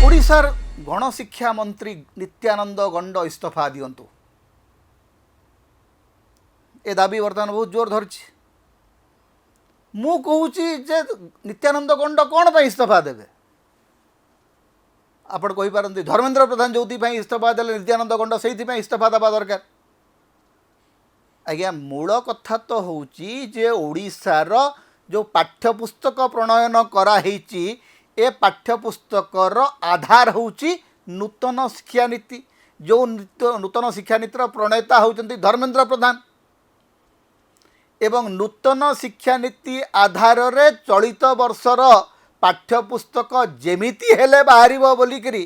ओडिशार गणशिक्षा मंत्री नित्यानंद गंड इस्तीफा दियंतु ए दाबी वर्तमान बहुत जोर धरछि। मु कहूची जे नित्यानंद गंड कौन पर इस्तीफा देवे आपण कहि पारंती धर्मेंद्र प्रधान जो इस्तीफा देले नित्यानंद गंड से इस्तीफा देवा दरकार। आज्ञा मूल कथा तो होची जे ओडिशार जो पाठ्यपुस्तक प्रणयन कराही ए पाठ्यपुस्तकर आधार होची नूतन शिक्षा नीति। जो नूतन शिक्षा नीतिर प्रणेता होचंती धर्मेंद्र प्रधान एवं नूतन शिक्षा नीति आधार रे चलित वर्षर पाठ्यपुस्तक जेमिति हेले बाहरिबो बोलिकरी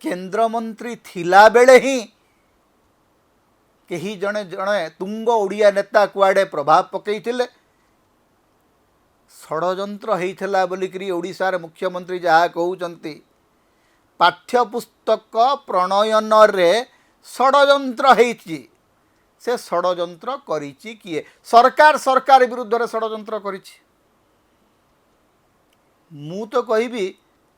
केंद्र मंत्री थिला बेले ही कहीं जड़े जड़े तुंग ओडिया नेता कुआडे प्रभाव पकईथिले षडयंत्र होइथिला बोलिकरी ओडिशार मुख्यमंत्री जहाँ कहउचंती पाठ्यपुस्तक प्रणयन रे षडयंत्र होइछि। से षडयंत्र करिछि किए? सरकार विरुद्ध रे षडयंत्र करिछि। मु तो कहिबी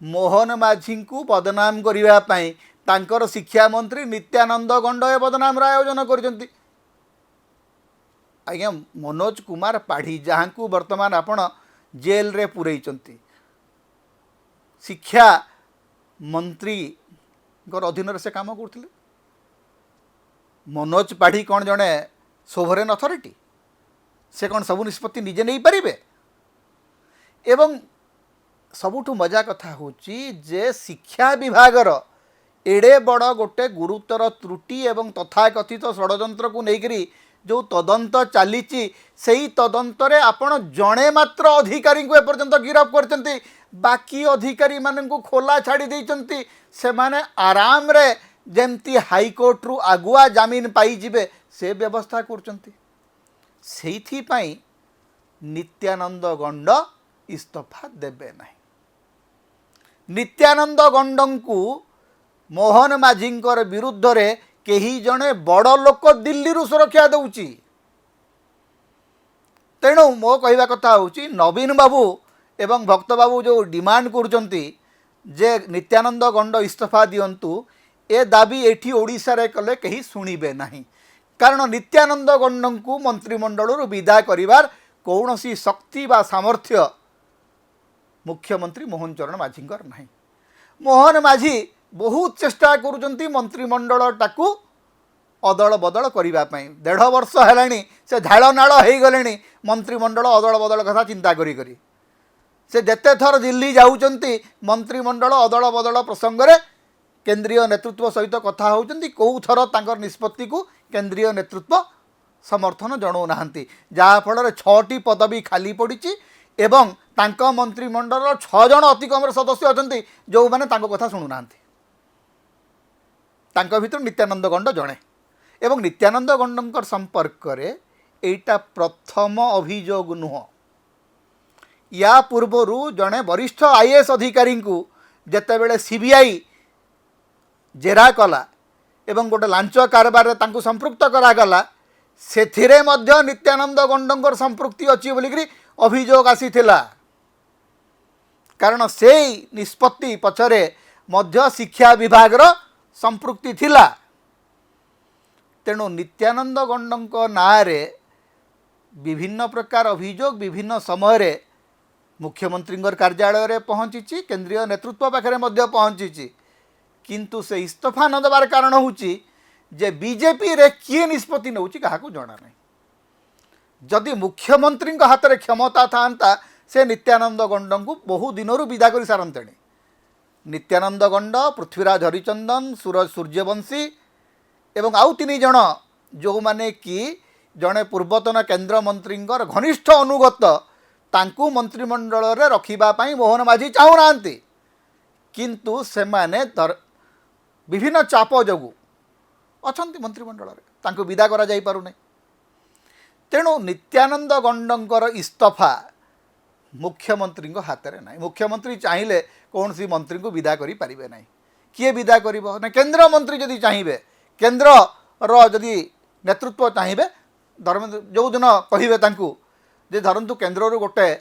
मोहन माझी को बदनाम करिवा पई तांकर शिक्षा मंत्री नित्यानंद गंड ए बदनाम आयोजन करजंती। आज्ञा मनोज कुमार पाढ़ी जहाँ को वर्तमान आपण जेल रे पुरैचंती शिक्षा मंत्री अधीन से काम करथिले। मनोज पाढ़ी कौन जड़े सोभरेन अथॉरिटी? से कौन सबू निष्पत्ति निजे नहीं पारिबे? एवं सबुठु मजा कथा होची जे शिक्षा विभागर एड़े बड़ गोटे गुरुतर त्रुटि एवं तथाकथित षडयंत्र को लेकरी जो तदंत चली से तदंतरे आपण जड़े मात्र अधिकारी को एपर्यंत गिरफ करचंती। बाकी अधिकारी मान को खोला छाड़ी देइचंती। से माने आराम रे जेमती हाईकोर्ट रु आगुआ जामिन पाई जिबे से व्यवस्था करचंती। सेइथि पई नित्यानंद गंड इस्तीफा देबे नहीं। नित्यानंद गंड को मोहन माझींकर विरुद्ध रे केही जने बड़ लोक दिल्ली रु सुरक्षा दउची। तेणु मो कहवा कथा होची नवीन बाबू एवं भक्त बाबू जो डिमांड करचंती जे नित्यानंद गंड इस्तीफा दियंतु ए दाबी एठी ओडिशा रे कले केही सुनिबे नहीं। कारण नित्यानंद गंड को मंत्रिमंडल रु विदा करिवार कौनसी शक्ति बा सामर्थ्य मुख्यमंत्री मोहन चरण माझींकर नहीं। मोहन माझी बहुत चेष्टा करुचंती मंत्रिमंडल टाकू अदल बदल करिबा पई। 1.5 वर्ष हेलाणी से झाड़ नाड़ हो गले मंत्रिमंडल अदल बदल कथा चिंता करी करी। से जेते थर दिल्ली जाउचंती मंत्रिमंडल अदल बदल प्रसंग रे केंद्रीय नेतृत्व सहित कथा होउचंती। कौ थर तांकर निष्पत्ति को केंद्रीय नेतृत्व समर्थन जणाउ नाहंती। जहा फल 6टी पदवी खाली पड़ी एवं तांक मंत्रिमंडल 6 जन अति कम सदस्य अछंती जो माने तांको कथा सुनु नाहंती। तांको भितर नित्यानंद गंड जणे एवं नित्यानंद गंडकर संपर्क रे एटा प्रथम अभियोग नुह। या पूर्वरु जणे वरिष्ठ आईएएस अधिकारी को जेतेबेले सीबीआई जेरा कला एवं गोटे लांच कारबार तांको संपृक्त करागला सेथिरे मध्य नित्यानंद गंडकर संपृक्ति अछि बोलिकरी अभियोग आसीथिला। कारण से निष्पत्ति पछरे मध्य शिक्षा विभाग संपृक्ति थिला। तेणु नित्यानंद गंड नारे विभिन्न प्रकार अभियोग विभिन्न समय मुख्यमंत्री कार्यालय रे पहुँची केंद्रीय नेतृत्व पाखे मध्य पहुँची। किंतु से इस्तीफा न देवार कारण होची जे बीजेपी रे किए निष्पत्ति नौची कहा को जना नहीं। जदि मुख्यमंत्री हाथ में क्षमता था से नित्यानंद गंड को बहु दिन विदा कर सारते। नित्यानंद गंड पृथ्वीराज हरिचंदन सूरज सूर्यवंशी एवं आउ 3 जन जो माने कि जड़े पूर्वतन केंद्र मंत्री घनिष्ठ अनुगत तांकु मंत्रिमंडल रे रखिबा पई मोहन माझी चाहूना किंतु से माने विभिन्न चाप जोगु अछंती मंत्रिमंडल रे तांकु विदा करा जाई पारु नै। तेणु नित्यानंद गंडकर इस्तीफा मुख्यमंत्री हाथ में ना। मुख्यमंत्री चाहिए कौन सी मंत्री को विदा करि पारिबे नहीं। किए विदा करिबो ना? केंद्र मंत्री जदि चाहिए केंद्र जदि नेतृत्व चाहिए धर्मेंद्र जो दिन कहे जे धरतु केन्द्र गोटे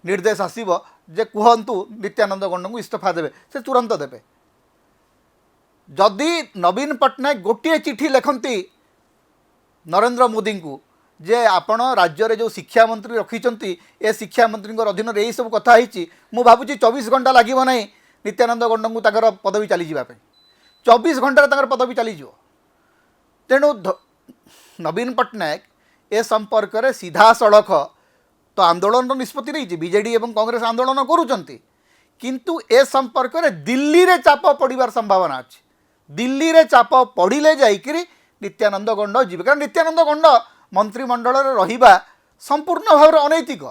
निर्देश आसीबो जे कहतु नित्यानंद गंड को इस्तीफा देवे से तुरंत देवे। जदि नवीन पट्टनायक गोटे चिठी लिखती नरेंद्र मोदी को जे आपण राज्य रे जो शिक्षा मंत्री रखिंट ए शिक्षा मंत्री अधीन यही सब कथा मु भावुची 24 घंटा लगे ना नित्यानंद गंड को ताकर पदवी चली जावाई 24 घंटे पदवी चलीज। तेणु नवीन पट्टनायक ए संपर्क में सीधा सड़क तो आंदोलन निष्पत्ति नहीं बीजेडी और कांग्रेस आंदोलन करुँच किंतु ए संपर्क में दिल्ली रे चाप पड़ार संभावना अच्छी। दिल्ली रे चाप पड़े जाकि नित्यानंद गंड जी कारण नित्यानंद गंड मंत्रिमंडल रहिबा संपूर्ण भाव में अनैतिक।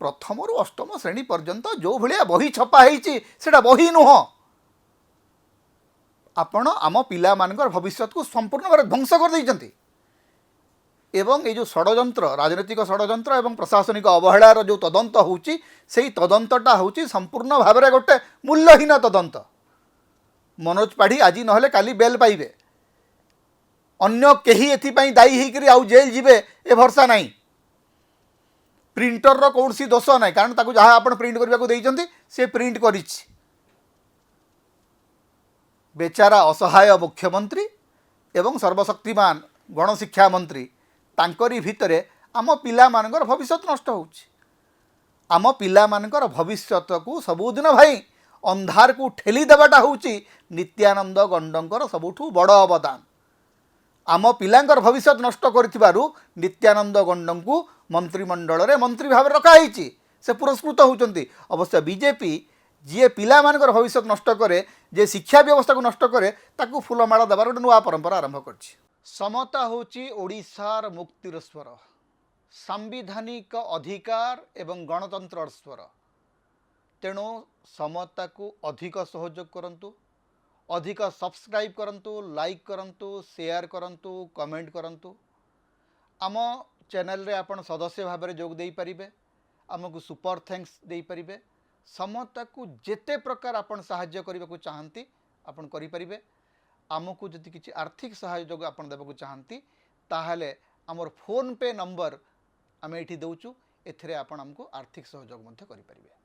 प्रथम रु अष्टम श्रेणी पर्यंत जो भाया बही छपा होता बही नुह आपण आम पिला मानकर भविष्य को संपूर्ण भाव ध्वंस कर देइचंती। एवं ये जो षड्यंत्र राजनीतिक षड्यंत्र एवं प्रशासनिक अवहेलार जो तदंत होउची सेही तदंतटा होउची संपूर्ण भाव में गोटे मूल्यहीन तदंत। मनोज पाढ़ी आज नहले काली बेल पाइबे अन्य केही एथिपाई दायी होकर आउ जेल जीवे ए भरसा नहीं। प्रिंटर रो कौन सी दोष नहीं कारण ताकू जहाँ आप प्रिंट करने को देइचंती से प्रिंट करिछि। बेचारा असहाय मुख्यमंत्री एवं सर्वशक्तिमान गणशिक्षा मंत्री तांकरी भितरे आम पिला मानकर भविष्य नष्ट होउछि। आम पिला मानकर भविष्य को सबुदिन भाई अंधार को ठेली देवाटा होउछि नित्यानंद गंडंकर सबुठु बड़ अवदान। आम पिलांकर भविष्य नष्ट करिथिबारु नित्यानंद गंडं को मंत्रिमंडल रे मंत्री भाव रखाई से पुरस्कृत होउचंती। अवश्य बीजेपी जी पिला मानकर भविष्य नष्ट करे जे शिक्षा व्यवस्था को नष्ट करे ताकू फूलमाला देवार गोटे नुआ परंपरा आरंभ करछि। समता होची ओडिशार मुक्तिर स्वर सांविधानिक अधिकार एवं गणतंत्र स्वर। तेणु समता को अधिक सहयोग करंतु अधिक सब्सक्राइब करंतु लाइक करंतु शेयर करंतु कमेंट करंतु। आम चैनल रे आपण सदस्य भाव में जोग दे पारिबे आमको सुपर थैंक्स दे पारिबे। समता को जेते प्रकार आपण सहाय्य करने को चाहती आपण करि परिबे। आमको जदि किसी आर्थिक सहयोग आपण देबा को चाहती ताहले आमर फोन पे नंबर आम ये दौचु एथिरे आपण आमको आर्थिक सहयोग मध्य करि परिबे।